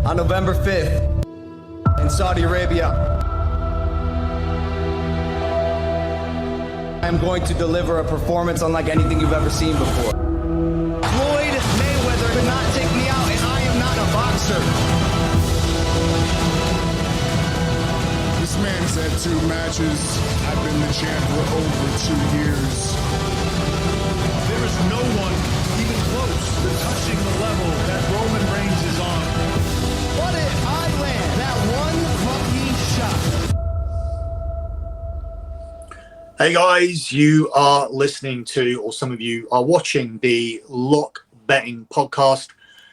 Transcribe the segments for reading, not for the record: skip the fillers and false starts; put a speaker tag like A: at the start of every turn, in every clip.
A: on November 5th in Saudi Arabia, I'm going to deliver a performance unlike anything you've ever seen before. Floyd Mayweather could not take me out, and I am not a boxer.
B: This man's had 2 matches. I've been the champ for over 2 years.
C: There is no one even close to touching the level that Roman Reigns is on.
A: What if I land that one lucky shot?
D: Hey guys, you are listening to, or some of you are watching, the Lock Betting podcast.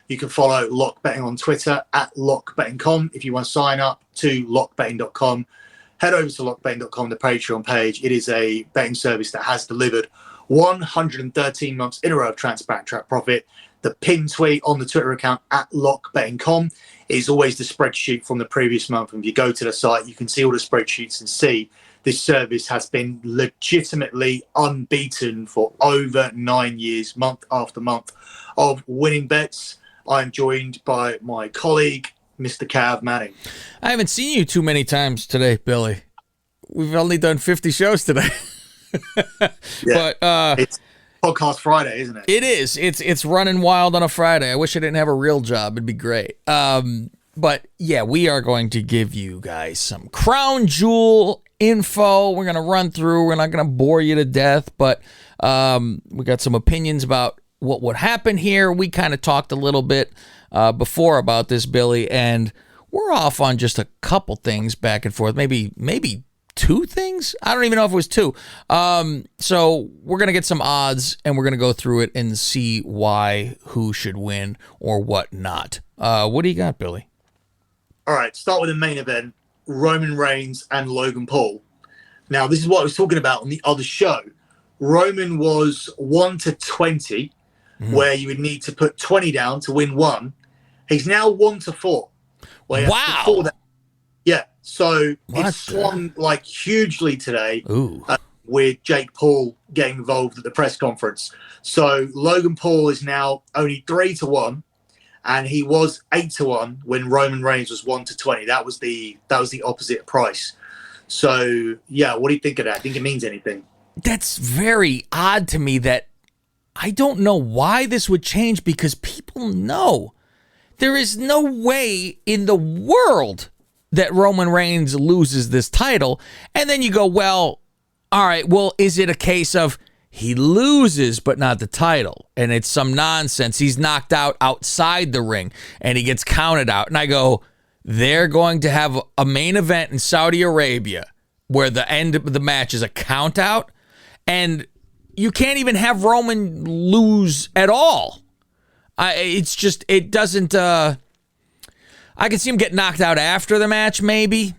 D: You can follow Lock Betting on Twitter at lockbetting.com. If you want to sign up to lockbetting.com, head over to lockbetting.com, the Patreon page. It is a betting service that has delivered 113 months in a row of transparent track profit. The pin tweet on the Twitter account at lockbetting.com is always the spreadsheet from the previous month. And if you go to the site, you can see all the spreadsheets and see this service has been legitimately unbeaten for over 9 years, month after month of winning bets. I'm joined by my colleague, Mr. Cav Manning.
E: I haven't seen you too many times today, Billy. We've only done 50 shows today.
D: Yeah,
E: but
D: it's Podcast Friday, isn't it?
E: it is. It's running wild on a Friday. I wish I didn't have a real job. It'd be great. But yeah, we are going to give you guys some Crown Jewel info. We're going to run through. We're not going to bore you to death, but we got some opinions about what would happen here. We kind of talked a little bit before about this, Billy, and we're off on just a couple things back and forth. Maybe 2 things? I don't even know if it was 2. So we're going to get some odds, and we're going to go through it and see why, who should win, or what not. What do you got, Billy?
D: All right, start with the main event, Roman Reigns and Logan Paul. Now, this is what I was talking about on the other show. Roman was 1-20, where you would need to put 20 down to win 1. He's now 1-4.
E: Wow.
D: Yeah, so it swung like hugely today with Jake Paul getting involved at the press conference. So Logan Paul is now only 3-1, and he was 8-1 when Roman Reigns was 1-20. That was the opposite price. So yeah, what do you think of that? I think it means anything?
E: That's very odd to me. That I don't know why this would change, because people know there is no way in the world that Roman Reigns loses this title. And then you go, well, all right, well, is it a case of he loses but not the title, and it's some nonsense, he's knocked out outside the ring and he gets counted out? And I go, they're going to have a main event in Saudi Arabia where the end of the match is a count out, and you can't even have Roman lose at all. It doesn't. I can see him get knocked out after the match, maybe,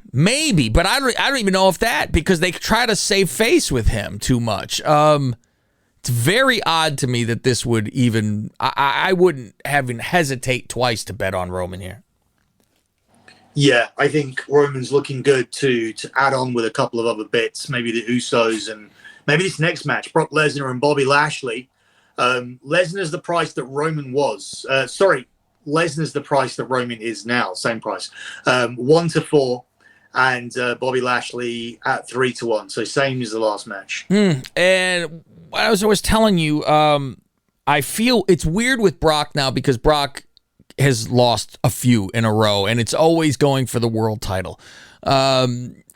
E: but I don't even know if that, because they try to save face with him too much. It's very odd to me that this would even. I wouldn't even hesitate twice to bet on Roman here.
D: Yeah, I think Roman's looking good to add on with a couple of other bits, maybe the Usos and maybe this next match, Brock Lesnar and Bobby Lashley. Lesnar's the price that Roman was. Lesnar's the price that Roman is now, same price. 1-4, and Bobby Lashley at 3-1, so same as the last match.
E: And as I was telling you, I feel it's weird with Brock now, because Brock has lost a few in a row, and it's always going for the world title.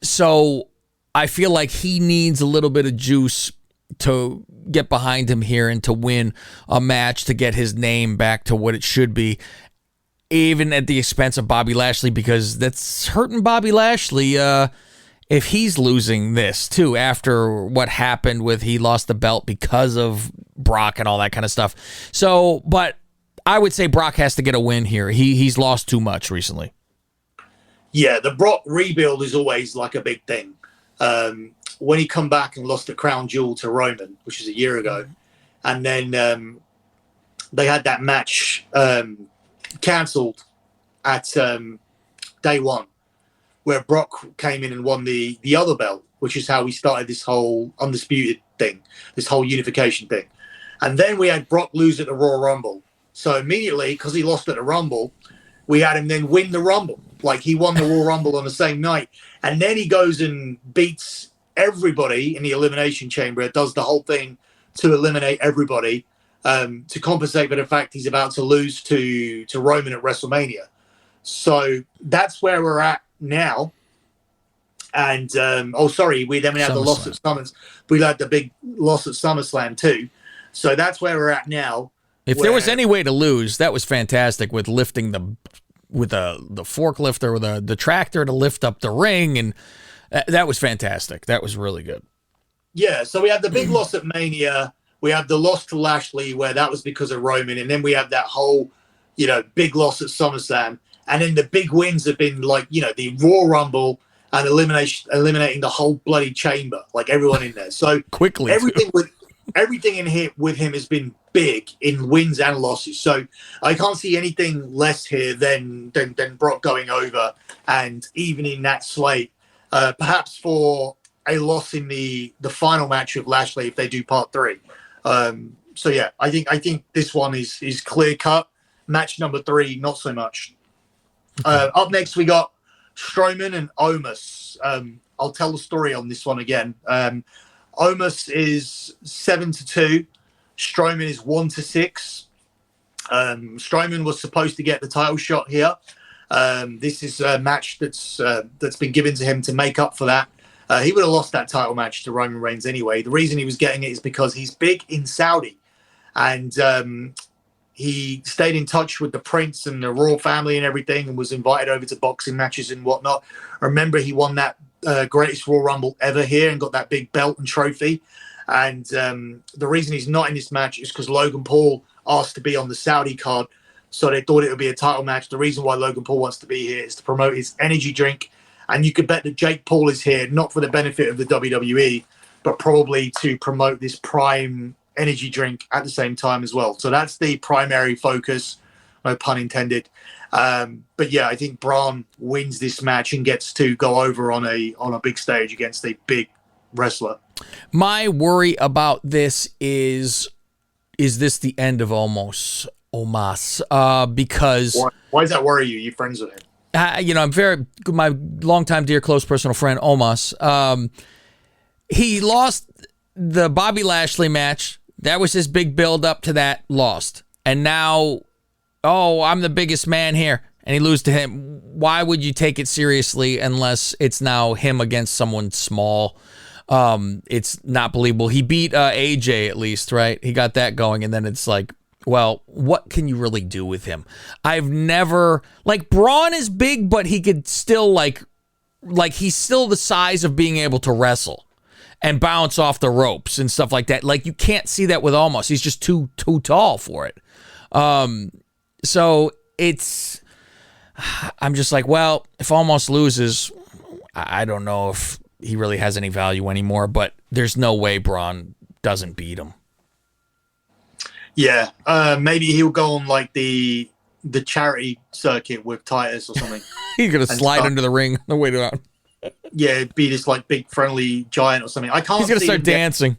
E: So I feel like he needs a little bit of juice to get behind him here and to win a match to get his name back to what it should be, even at the expense of Bobby Lashley, because that's hurting Bobby Lashley if he's losing this too, after what happened with he lost the belt because of Brock and all that kind of stuff. So, but I would say Brock has to get a win here. He's lost too much recently.
D: Yeah, the Brock rebuild is always like a big thing. When he come back and lost the Crown Jewel to Roman, which was a year ago, and then they had that match cancelled at day 1, where Brock came in and won the other belt, which is how we started this whole undisputed thing, this whole unification thing. And then we had Brock lose at the Royal Rumble. So immediately, because he lost at the Rumble, we had him then win the Rumble. Like, he won the Royal Rumble on the same night. And then he goes and beats everybody in the Elimination Chamber, does the whole thing to eliminate everybody, to compensate for the fact he's about to lose to Roman at WrestleMania. So that's where we're at now. And, we had the loss at Summers. We had the big loss at SummerSlam too. So that's where we're at now.
E: If there was any way to lose, that was fantastic with lifting the forklift or the tractor to lift up the ring, and that was fantastic. That was really good.
D: Yeah, so we had the big loss at Mania. We have the loss to Lashley where that was because of Roman, and then we have that whole, big loss at SummerSlam. And then the big wins have been like, the Royal Rumble and eliminating the whole bloody chamber, like everyone in there. So
E: quickly,
D: everything in here with him has been big in wins and losses. So I can't see anything less here than Brock going over and evening that slate. Perhaps for a loss in the final match with Lashley if they do part 3. So yeah, I think this one is clear cut. Match number 3, not so much. Up next, we got Strowman and Omos. I'll tell the story on this one again. Omos is 7-2. Strowman is 1-6. Strowman was supposed to get the title shot here. This is a match that's been given to him to make up for that. He would have lost that title match to Roman Reigns anyway. The reason he was getting it is because he's big in Saudi, and he stayed in touch with the Prince and the royal family and everything, and was invited over to boxing matches and whatnot. Remember, he won that greatest Royal Rumble ever here and got that big belt and trophy. And the reason he's not in this match is because Logan Paul asked to be on the Saudi card, so they thought it would be a title match. The reason why Logan Paul wants to be here is to promote his energy drink. And you could bet that Jake Paul is here, not for the benefit of the WWE, but probably to promote this Prime energy drink at the same time as well. So that's the primary focus, no pun intended. But yeah, I think Braun wins this match and gets to go over on a big stage against a big wrestler.
E: My worry about this is this the end of Omos? Because
D: why does that worry you? You friends with him?
E: I'm my longtime dear close personal friend Omos. He lost the Bobby Lashley match. That was his big build up to that, lost. And now, I'm the biggest man here, and he loses to him. Why would you take it seriously unless it's now him against someone small? It's not believable. He beat AJ at least, right? He got that going, and then it's like, well, what can you really do with him? I've never, Braun is big, but he could still like he's still the size of being able to wrestle and bounce off the ropes and stuff like that. Like, you can't see that with Omos. He's just too tall for it. So I'm just like, well, if Omos loses, I don't know if he really has any value anymore, but there's no way Braun doesn't beat him.
D: Yeah, maybe he'll go on like the charity circuit with Titus or something.
E: He's gonna slide under the ring on the way down.
D: Yeah, be this like big friendly giant or something. I can't.
E: He's gonna start dancing.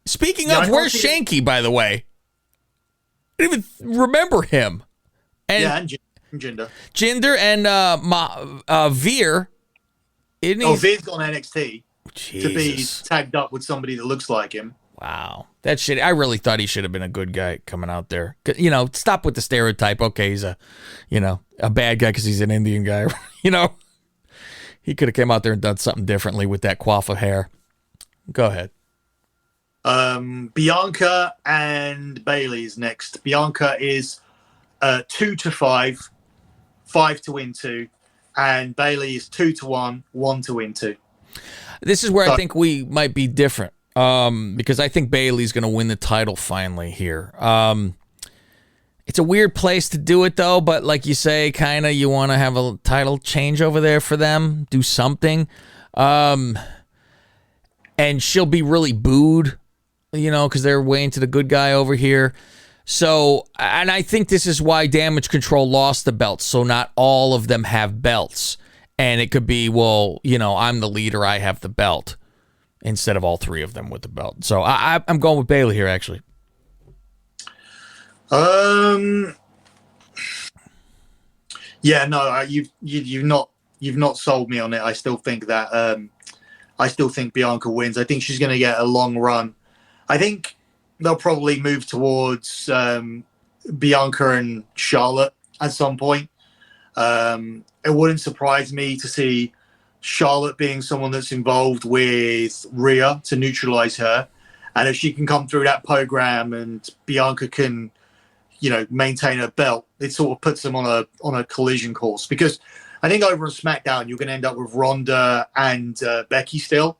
E: Speaking of, where's Shanky, by the way? I didn't even remember him. And
D: Jinder.
E: Jinder and Veer.
D: Veer's gone NXT
E: Jesus.
D: to be tagged up with somebody that looks like him.
E: Wow. That shit, I really thought he should have been a good guy coming out there. Stop with the stereotype. Okay, he's a bad guy because he's an Indian guy. He could have came out there and done something differently with that coif of hair. Go ahead.
D: Bianca and Bayley is next. Bianca is 2-5, 5 to win 2, and Bayley is 2-1, 1 to win 2.
E: This is where I think we might be different. Because I think Bayley's going to win the title finally here. It's a weird place to do it, though, but like you say, kind of you want to have a title change over there for them, do something. And she'll be really booed, because they're way into the good guy over here. So, and I think this is why Damage Control lost the belts, so not all of them have belts. And it could be, well, I'm the leader, I have the belt, instead of all three of them with the belt. So I'm going with Bayley here, actually.
D: Yeah, no, you've not sold me on it. I still think that I still think Bianca wins. I think she's going to get a long run. I think they'll probably move towards Bianca and Charlotte at some point. It wouldn't surprise me to see Charlotte being someone that's involved with Rhea to neutralize her. And if she can come through that program and Bianca can, maintain her belt, it sort of puts them on a collision course. Because I think over on SmackDown, you're going to end up with Ronda and Becky still.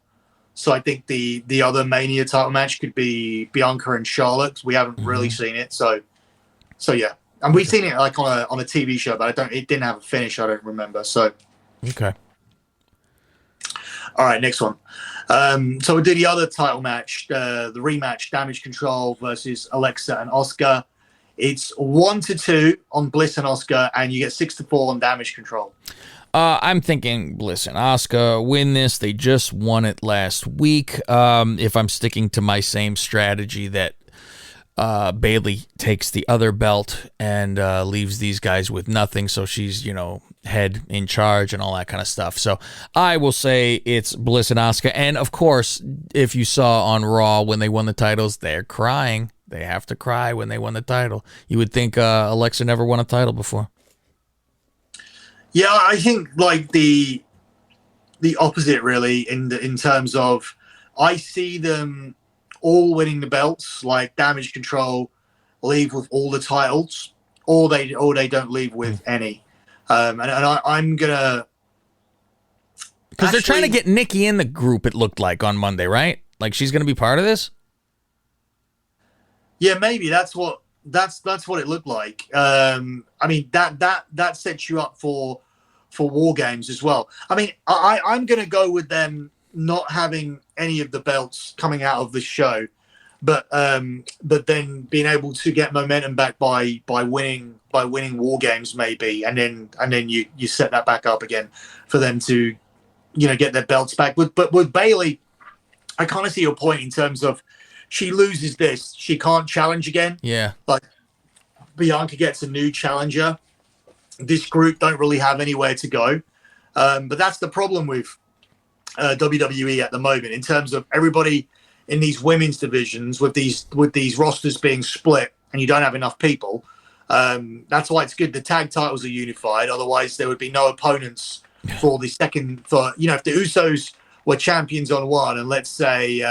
D: So I think the other Mania title match could be Bianca and Charlotte. We haven't really seen it. So yeah. And we've seen it like on a TV show, but it didn't have a finish. I don't remember. So.
E: Okay.
D: All right, next one. So we do the other title match, the rematch, Damage Control versus Alexa and Asuka. It's 1-2 on Bliss and Asuka, and you get 6-4 on Damage Control.
E: I'm thinking Bliss and Asuka win this. They just won it last week. If I'm sticking to my same strategy that Bayley takes the other belt and leaves these guys with nothing, so she's, head in charge and all that kind of stuff. So I will say it's Bliss and Asuka. And of course, if you saw on Raw when they won the titles, they're crying. They have to cry when they won the title. You would think Alexa never won a title before.
D: Yeah, I think like the opposite really in terms of I see them all winning the belts, like Damage Control leave with all the titles, or they don't leave with any. And I'm gonna
E: because they're trying to get Nikki in the group. It looked like on Monday, right? Like she's gonna be part of this.
D: Yeah, maybe that's what it looked like. I mean that sets you up for War Games as well. I mean, I'm gonna go with them not having any of the belts coming out of the show, but then being able to get momentum back by winning War Games maybe, and then you set that back up again for them to get their belts back. But with Bayley, I kind of see your point in terms of she loses this, she can't challenge again.
E: Yeah,
D: like Bianca gets a new challenger. This group don't really have anywhere to go, but that's the problem with WWE at the moment in terms of everybody in these women's divisions with these rosters being split and you don't have enough people. That's why it's good the tag titles are unified. Otherwise, there would be no opponents for the second. If the Usos were champions on one, and let's say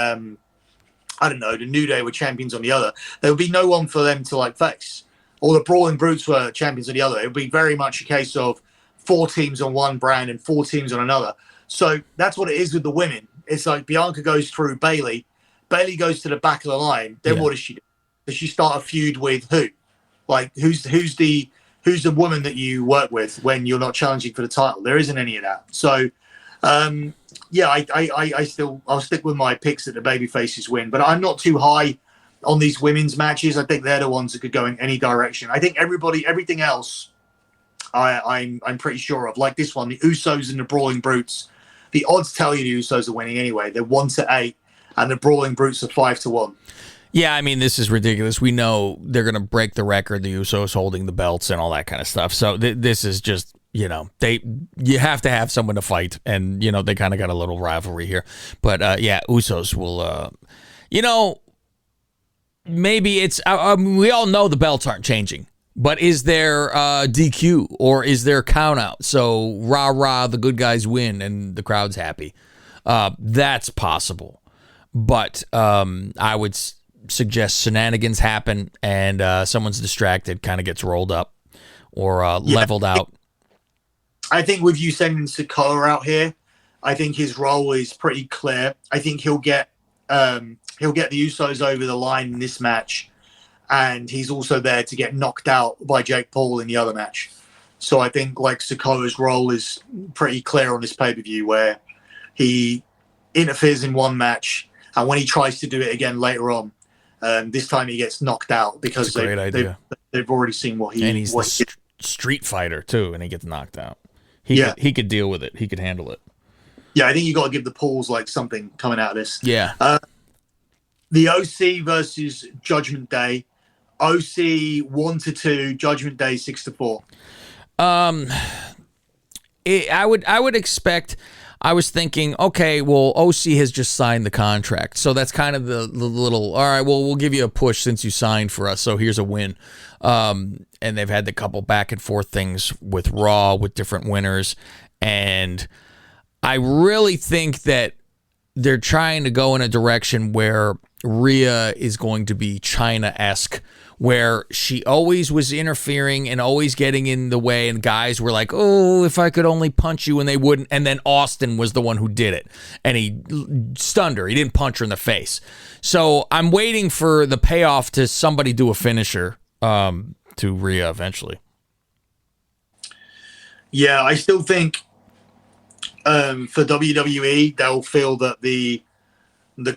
D: I don't know, the New Day were champions on the other, there would be no one for them to face. Or the Brawling Brutes were champions on the other. It would be very much a case of 4 teams on one brand and 4 teams on another. So that's what it is with the women. It's like Bianca goes through Bayley. Bayley goes to the back of the line. Then what does she do? Does she start a feud with who? Like who's the woman that you work with when you're not challenging for the title? There isn't any of that. So I'll stick with my picks that the baby faces win. But I'm not too high on these women's matches. I think they're the ones that could go in any direction. I think everything else I'm pretty sure of. Like this one, the Usos and the Brawling Brutes. The odds tell you the Usos are winning anyway. They're 1-8, and the Brawling Brutes are 5-1.
E: Yeah, I mean, this is ridiculous. We know they're going to break the record, the Usos holding the belts and all that kind of stuff. So this is just, you have to have someone to fight, and, they kind of got a little rivalry here. But, Usos will, maybe it's, we all know the belts aren't changing. But is there DQ or is there count out? So rah, the good guys win and the crowd's happy. That's possible. But I would suggest shenanigans happen and someone's distracted, kind of gets rolled up or leveled out.
D: I think with you sending Sikoa out here, I think his role is pretty clear. I think he'll get the Usos over the line in this match. And he's also there to get knocked out by Jake Paul in the other match. So I think Sikoa's role is pretty clear on this pay-per-view where he interferes in one match, and when he tries to do it again later on, this time he gets knocked out because they've already seen what he...
E: And he's the street fighter too, and he gets knocked out. He could deal with it. He could handle it.
D: Yeah, I think you got to give the Pauls something coming out of this.
E: Yeah.
D: The OC versus Judgment Day. OC 1-2, Judgment Day 6-4.
E: I would expect. I was thinking, okay, well, OC has just signed the contract, so that's kind of the little. All right, well, we'll give you a push since you signed for us, so here's a win. And they've had the couple back and forth things with Raw with different winners, and I really think that they're trying to go in a direction where Rhea is going to be China-esque, where she always was interfering and always getting in the way, and guys were like, oh, if I could only punch you, and they wouldn't. And then Austin was the one who did it, and he stunned her. He didn't punch her in the face. So I'm waiting for the payoff to somebody do a finisher to Rhea eventually.
D: Yeah, I still think for WWE, they'll feel that the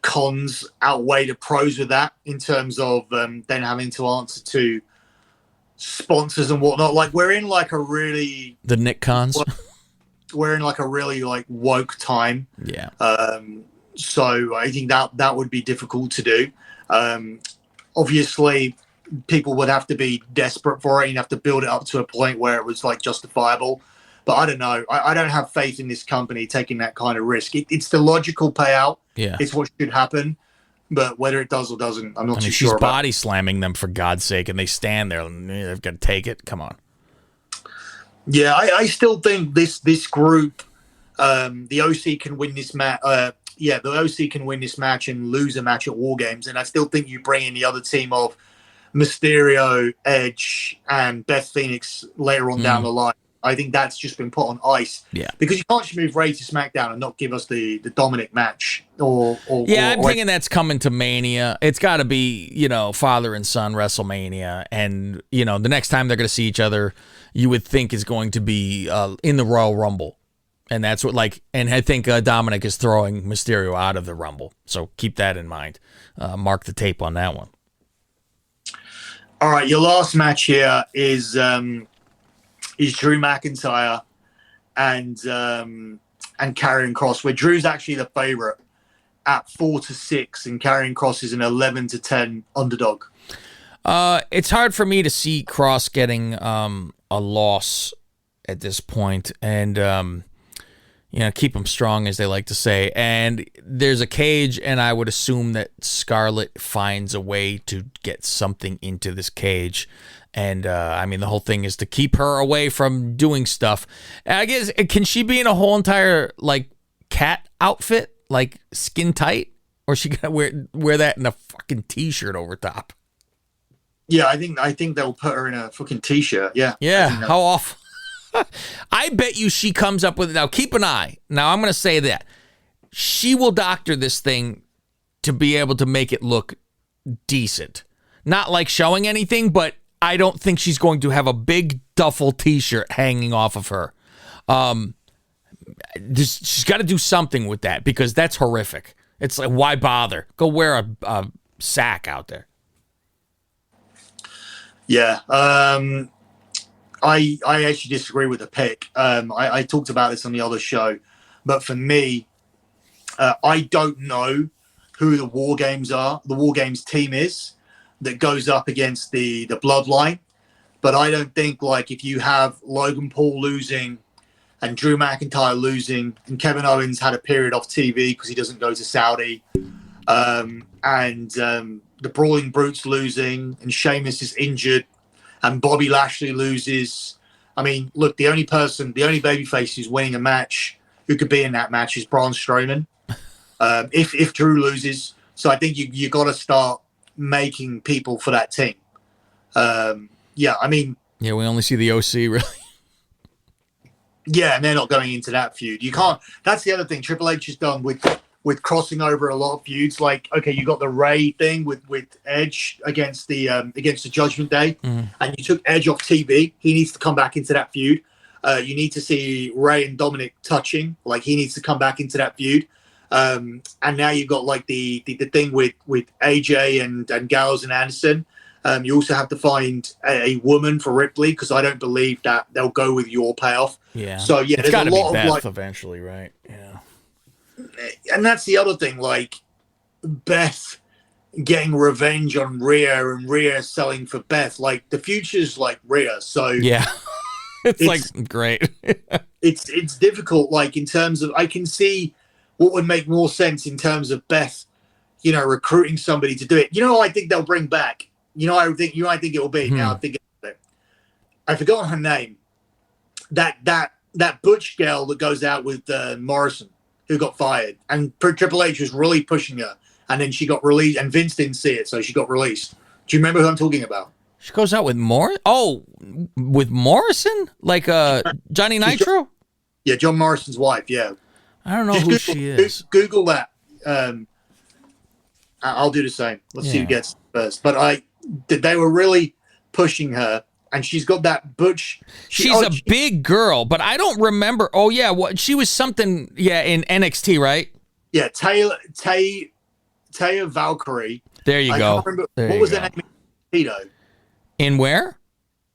D: cons outweigh the pros with that in terms of then having to answer to sponsors and whatnot. Like we're in like a really
E: the Nick cons.
D: We're in like a really like woke time.
E: Yeah.
D: So I think that would be difficult to do. Obviously, people would have to be desperate for it. You'd have to build it up to a point where it was like justifiable. But I don't know. I don't have faith in this company taking that kind of risk. It's the logical payout.
E: Yeah.
D: It's what should happen. But whether it does or doesn't, I'm not too
E: she's
D: sure.
E: Body slamming them, for God's sake, and they stand there and they've got to take it. Come on.
D: Yeah, I still think this group, the OC can win this match. The OC can win this match and lose a match at War Games. And I still think you bring in the other team of Mysterio, Edge, and Beth Phoenix later on down the line. I think that's just been put on ice.
E: Yeah. Because
D: you can't just move Ray to SmackDown and not give us the Dominic match. I'm
E: thinking that's coming to Mania. It's got to be, father and son WrestleMania. And, the next time they're going to see each other, you would think is going to be in the Royal Rumble. And that's what, and I think Dominic is throwing Mysterio out of the Rumble. So keep that in mind. Mark the tape on that one.
D: All right, your last match here is Drew McIntyre and Karrion Kross, where Drew's actually the favorite at 4-6, and Karrion Kross is an 11-10 underdog.
E: It's hard for me to see Kross getting a loss at this point, and keep him strong, as they like to say. And there's a cage, and I would assume that Scarlett finds a way to get something into this cage. And, the whole thing is to keep her away from doing stuff. And I guess, can she be in a whole entire, cat outfit? Skin tight? Or she got to wear that in a fucking T-shirt over top?
D: Yeah, I think they'll put her in a fucking T-shirt, yeah.
E: Yeah, how awful. I bet you she comes up with it. Now, keep an eye. Now, I'm going to say that. She will doctor this thing to be able to make it look decent. Not showing anything, but I don't think she's going to have a big duffel T-shirt hanging off of her. She's got to do something with that, because that's horrific. It's why bother? Go wear a sack out there.
D: Yeah. I actually disagree with the pick. I talked about this on the other show, but for me, I don't know who the War Games are. The War Games team is that goes up against the Bloodline, but I don't think if you have Logan Paul losing and Drew McIntyre losing, and Kevin Owens had a period off TV because he doesn't go to Saudi, and the Brawling Brutes losing, and Sheamus is injured, and Bobby Lashley loses. Look, the only babyface who's winning a match who could be in that match is Braun Strowman. If Drew loses, so I think you got to start making people for that team. We
E: only see the OC really.
D: Yeah, and they're not going into that feud. You can't. That's the other thing Triple H has done with crossing over a lot of feuds. You got the Ray thing with Edge against the Judgment Day, and you took Edge off TV. He needs to come back into that feud. You need to see Ray and Dominic touching. He needs to come back into that feud. And now you've got the thing with AJ and Gallows and Anderson. You also have to find a woman for Ripley, because I don't believe that they'll go with your payoff.
E: Yeah.
D: So yeah,
E: it's
D: there's a lot
E: Beth
D: of
E: eventually, right? Yeah.
D: And that's the other thing, Beth getting revenge on Rhea and Rhea selling for Beth. The future's Rhea. So
E: yeah. It's like great.
D: it's difficult. Like in terms of, I can see what would make more sense in terms of Beth, recruiting somebody to do it. I think they'll bring back. I think it will be. Now I'm thinking about it. I forgot her name. That butch girl that goes out with Morrison, who got fired, and Triple H was really pushing her, and then she got released, and Vince didn't see it, so she got released. Do you remember who I'm talking about?
E: She goes out with with Morrison? Like Johnny Nitro?
D: Yeah, John Morrison's wife, yeah.
E: I don't know who she is.
D: Google that. I'll do the same. Let's see who gets it first. But they were really pushing her, and she's got that butch.
E: She's a big girl, but I don't remember. Oh, yeah, she was something, in NXT, right?
D: Yeah, Taya Valkyrie.
E: There you go.
D: Can't remember, what was her name in NXT, though?
E: In where?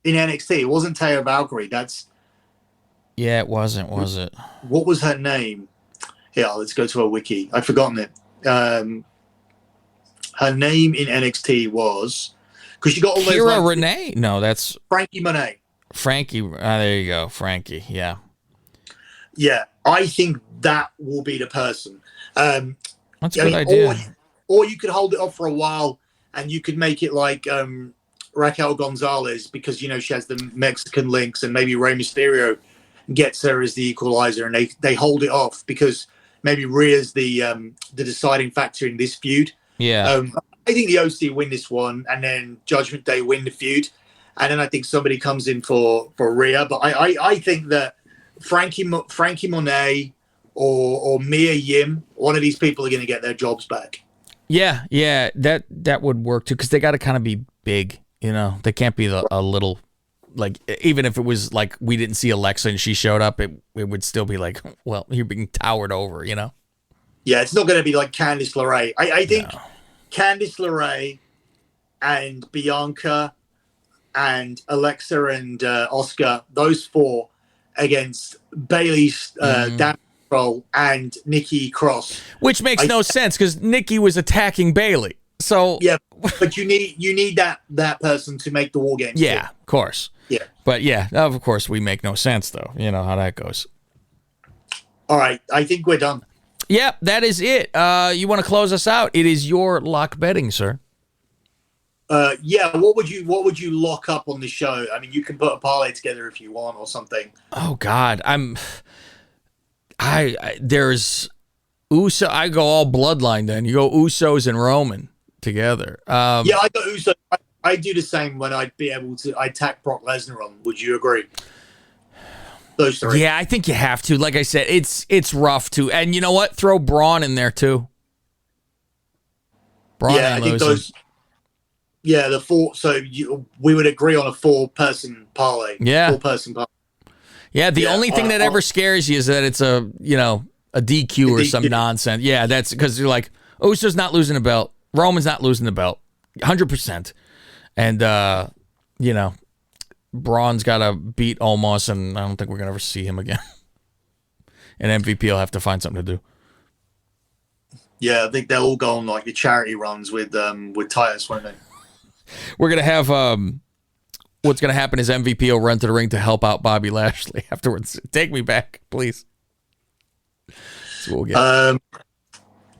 D: In NXT. It wasn't Taya Valkyrie.
E: Yeah, it wasn't, was it?
D: What was her name? Yeah, let's go to her wiki. I've forgotten it. Her name in NXT was, because she got all those.
E: Kira Renee? No, that's
D: Frankie Monet.
E: Frankie. There you go, Frankie. Yeah.
D: Yeah, I think that will be the person.
E: That's a good idea.
D: Or you could hold it off for a while, and you could make it like Raquel Gonzalez, because she has the Mexican links, and maybe Rey Mysterio gets her as the equalizer, and they hold it off because maybe Rhea's the deciding factor in this feud.
E: Yeah.
D: I think the OC win this one, and then Judgment Day win the feud, and then I think somebody comes in for Rhea. But I think that Frankie Monet or Mia Yim, one of these people are going to get their jobs back. Yeah,
E: that would work too, because they got to kind of be big. They can't be a little. Like, even if it was like we didn't see Alexa and she showed up, it would still be like, well, you're being towered over, Yeah,
D: it's not going to be like Candice LeRae. I think Candice LeRae and Bianca and Alexa and Oscar, those four against Bayley, Dan Control, and Nikki Cross.
E: Which makes no sense, because Nikki was attacking Bayley. So
D: yeah, but you need that person to make the War Games.
E: Yeah, of course.
D: Yeah.
E: But yeah, of course, we make no sense, though. You know how that goes.
D: All right, I think we're done.
E: Yeah, that is it. You want to close us out? It is your lock betting, sir.
D: Yeah, what would you lock up on the show? I mean, you can put a parlay together if you want or something.
E: Oh God, there's Uso. I go all bloodline. Then you go Usos and Roman together.
D: Yeah, I go Uso. I do the same when I'd be able to. I tack Brock Lesnar on. Would you agree? Those three.
E: Yeah, I think you have to. Like I said, it's rough too. And you know what? Throw Braun in there too. Braun
D: yeah, I think those. Yeah, the four. So we would agree on a 4-person parlay.
E: Yeah,
D: 4-person parlay.
E: Yeah, the only thing that ever scares you is that it's a DQ or some nonsense. Yeah, that's because you're like, Uso's not losing a belt, Roman's not losing the belt, 100%, and Braun's got to beat Omos, and I don't think we're gonna ever see him again. And MVP will have to find something to do.
D: Yeah, I think they'll all go on like the charity runs with Titus, won't they?
E: We're gonna have what's gonna happen is MVP will run to the ring to help out Bobby Lashley afterwards. Take me back, please. That's what we'll get.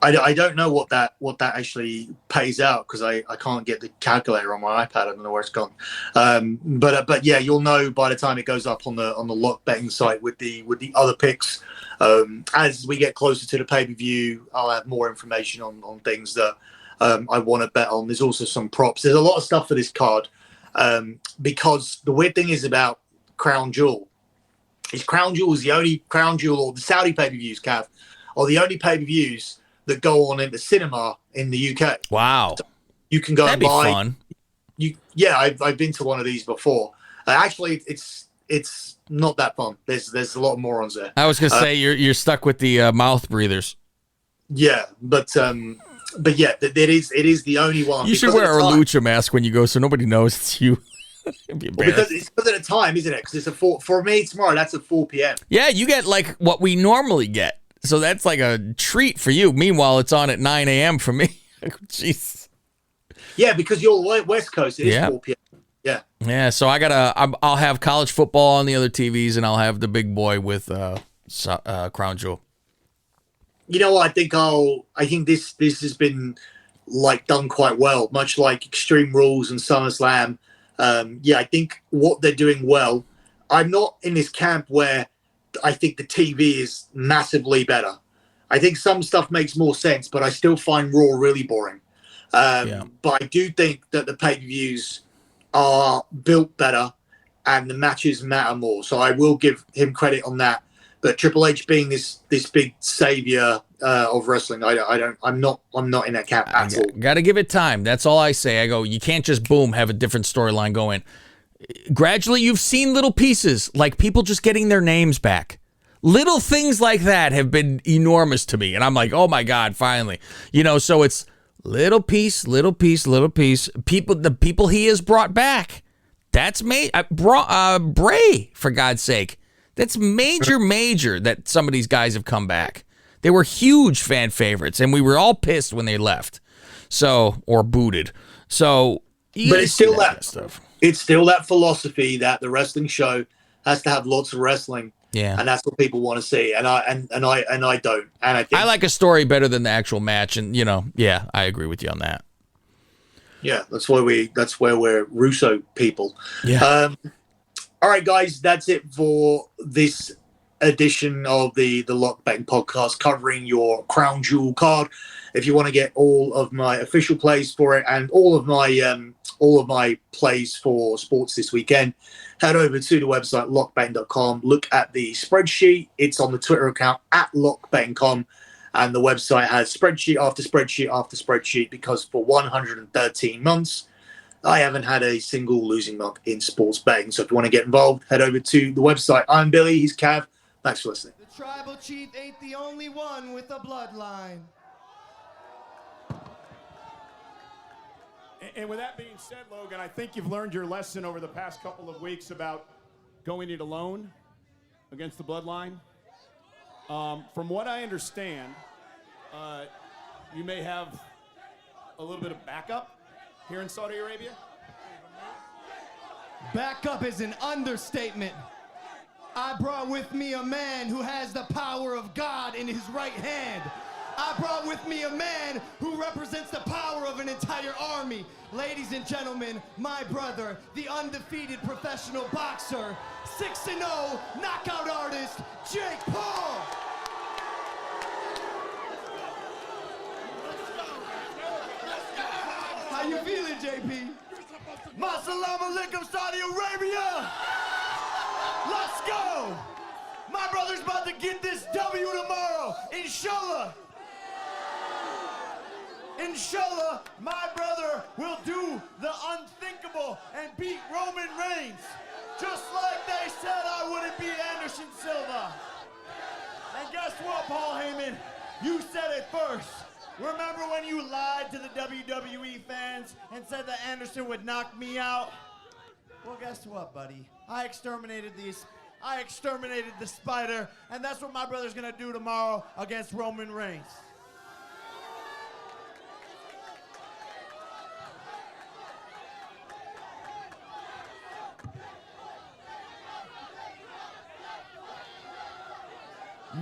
D: I don't know what that actually pays out because I can't get the calculator on my iPad. I don't know where it's gone. But yeah, you'll know by the time it goes up on the lock betting site with the other picks. As we get closer to the pay-per-view, I'll have more information on things that I want to bet on. There's also some props. There's a lot of stuff for this card because the weird thing is about Crown Jewel. Crown Jewel is the only Crown Jewel, or the Saudi pay-per-views, Cav, are the only pay-per-views that go on in the cinema in the UK.
E: Wow.
D: So you can go
E: That'd
D: and buy.
E: Be fun.
D: I've been to one of these before. Actually, it's not that fun. There's a lot of morons there.
E: I was gonna say you're stuck with the mouth breathers.
D: Yeah, but yeah, it is the only one.
E: You should wear a lucha mask when you go, so nobody knows it's you.
D: Because it's because of the time, isn't it? Because it's for me tomorrow. That's at 4 p.m.
E: Yeah, you get like what we normally get. So that's like a treat for you. Meanwhile, it's on at 9 a.m. for me. Jeez.
D: Yeah, because you're West Coast. It is 4 p.m. Yeah.
E: Yeah, so I'll have college football on the other TVs, and I'll have the big boy with Crown Jewel.
D: You know what? I think this has been like done quite well, much like Extreme Rules and SummerSlam. I think what they're doing well. I'm not in this camp where I think the TV is massively better. I think some stuff makes more sense, but I still find Raw really boring. But I do think that the pay-per-views are built better and the matches matter more. So I will give him credit on that. But Triple H being this big savior of wrestling, I'm not in that camp at all.
E: Got to give it time. That's all I say. I go, you can't just boom have a different storyline going. Gradually, you've seen little pieces like people just getting their names back. Little things like that have been enormous to me, and I'm like, oh my God, finally. So it's little piece, little piece, little piece. The people he has brought back. That's Bray, for God's sake. That's major that some of these guys have come back. They were huge fan favorites, and we were all pissed when they left. Or booted. So,
D: but it's still that
E: stuff.
D: It's still that philosophy that the wrestling show has to have lots of wrestling.
E: Yeah,
D: and that's what people want to see, and I don't, and I think
E: I like a story better than the actual match, and I agree with you on that.
D: Yeah, that's where we're Russo people.
E: Yeah.
D: All right, guys, that's it for this edition of the Lock Betting Podcast, covering your Crown Jewel card. If you want to get all of my official plays for it and all of my plays for sports this weekend, head over to the website lockbetting.com. Look at the spreadsheet. It's on the Twitter account at lockbetting.com, and the website has spreadsheet after spreadsheet after spreadsheet because for 113 months, I haven't had a single losing month in sports betting. So if you want to get involved, head over to the website. I'm Billy. He's Cav. Thanks for listening.
A: The tribal chief ain't the only one with a bloodline.
C: And with that being said, Logan, I think you've learned your lesson over the past couple of weeks about going it alone against the bloodline. From what I understand, you may have a little bit of backup here in Saudi Arabia.
A: Backup is an understatement. I brought with me a man who has the power of God in his right hand. I brought with me a man who represents the power of an entire army. Ladies and gentlemen, my brother, the undefeated professional boxer, 6-0 knockout artist, Jake Paul. How you feeling, JP? Assalamu alaikum, Saudi Arabia. Let's go. My brother's about to get this W tomorrow, inshallah. Inshallah, my brother will do the unthinkable and beat Roman Reigns, just like they said I wouldn't beat Anderson Silva. And guess what, Paul Heyman? You said it first. Remember when you lied to the WWE fans and said that Anderson would knock me out? Well, guess what, buddy? I exterminated the spider, and that's what my brother's gonna do tomorrow against Roman Reigns.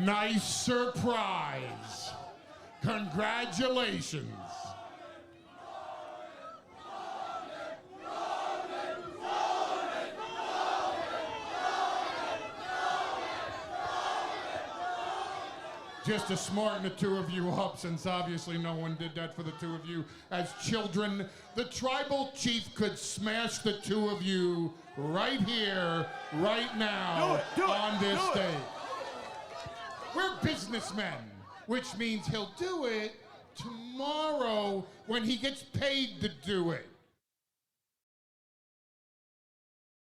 B: Nice surprise. Congratulations. Just to smarten the two of you up, since obviously no one did that for the two of you as children, the tribal chief could smash the two of you right here, right now, on this stage. We're businessmen, which means he'll do it tomorrow when he gets paid to do it.